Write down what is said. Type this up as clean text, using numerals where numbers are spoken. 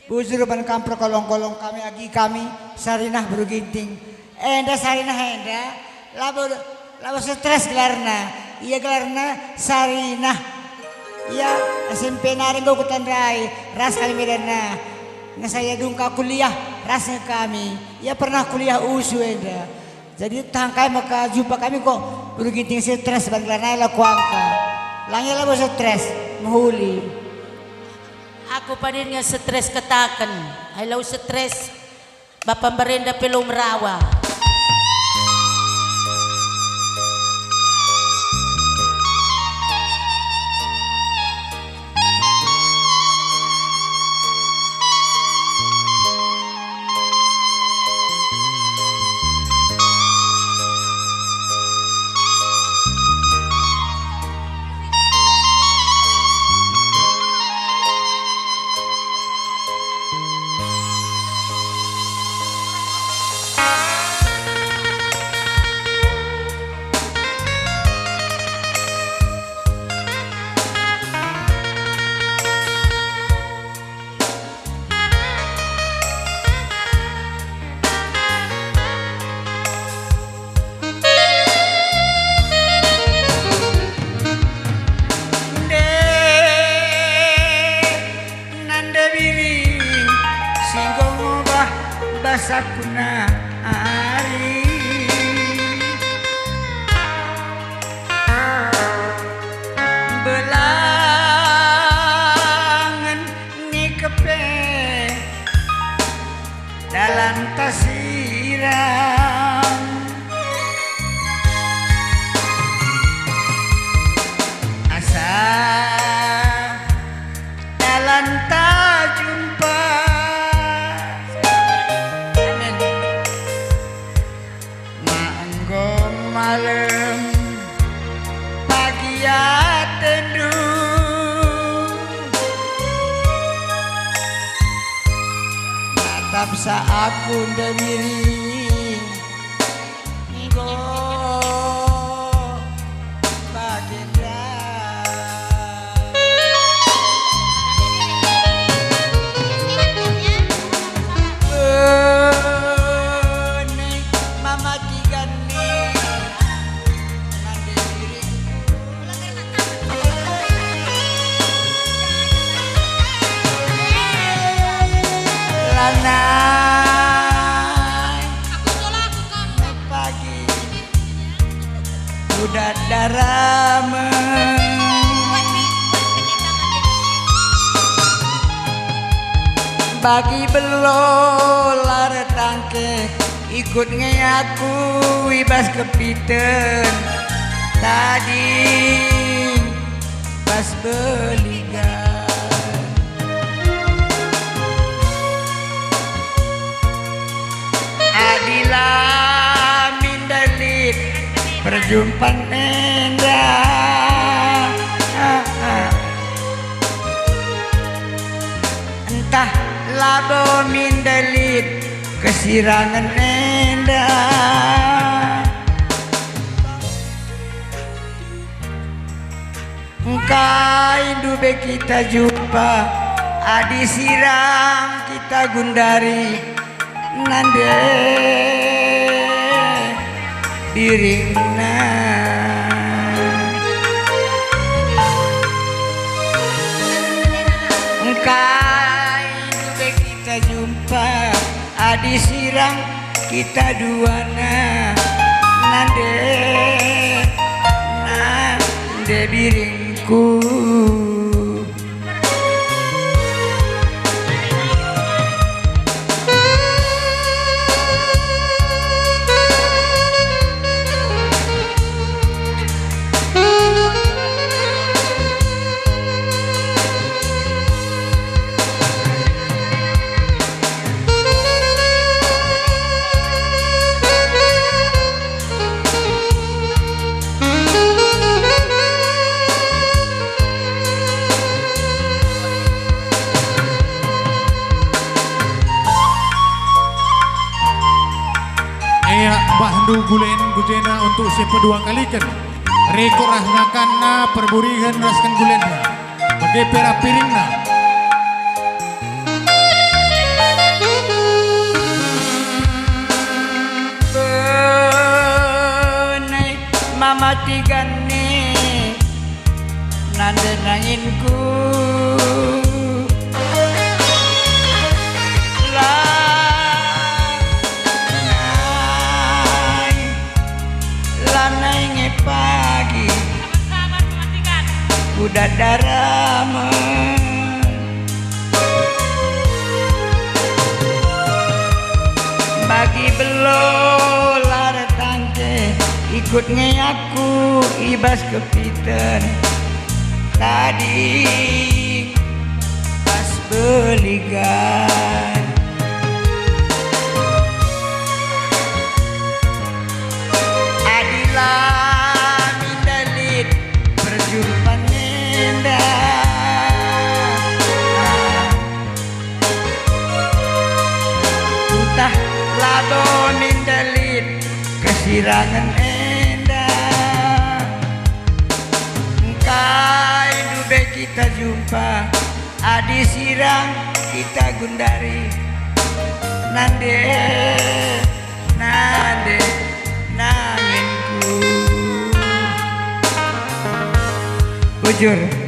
Bujurupan kampro kolong-kolong kami agi kami sarinah beruginting. Enda sarinah enda labo stres gelarna. Iya gelarna sarinah. Iya SMP naring go kutan rai ras kali medana. Nga saya dungka kuliah rasnya kami. Iya pernah kuliah usu enda. Jadi tangkai maka jumpa kami kok beruginting stres ban gelarna la kuangka. Langnya labo stres menghuli. Aku pa din nga stres katakan. Hello stres. Bapak merenda pelong rawa. Sakuna ari belangan nikepe dalam tasiram asa dalam tajumpa malam pagi ya teduh natap sa aku diri go baginda mama tiga nih pagi udah darame bagi belolar tangke ikut ngaku ibas kepiten tadi pas beligan adilah mindalit perjumpaan indah entah labo mindalit kesirangan indah engkai dube kita jumpa adi siram kita gundari nande diringna engkai dube kita jumpa adi siram kita duana nande biringku Bahdu gulen gujena untuk siapa dua kali kan rekor rahnakanna perburihan raskan gulennya bagi pera piringna mati gani nande nanginku lanai nge pagi udah darama bagi belolar tangke ikut ngeyaku ibas kepiten tadi pas beligan adilah mindalit perjumpaan nenda entah lado mindalit kesirangan kita jumpa adi sirang kita gundari nande nande nanginku bujur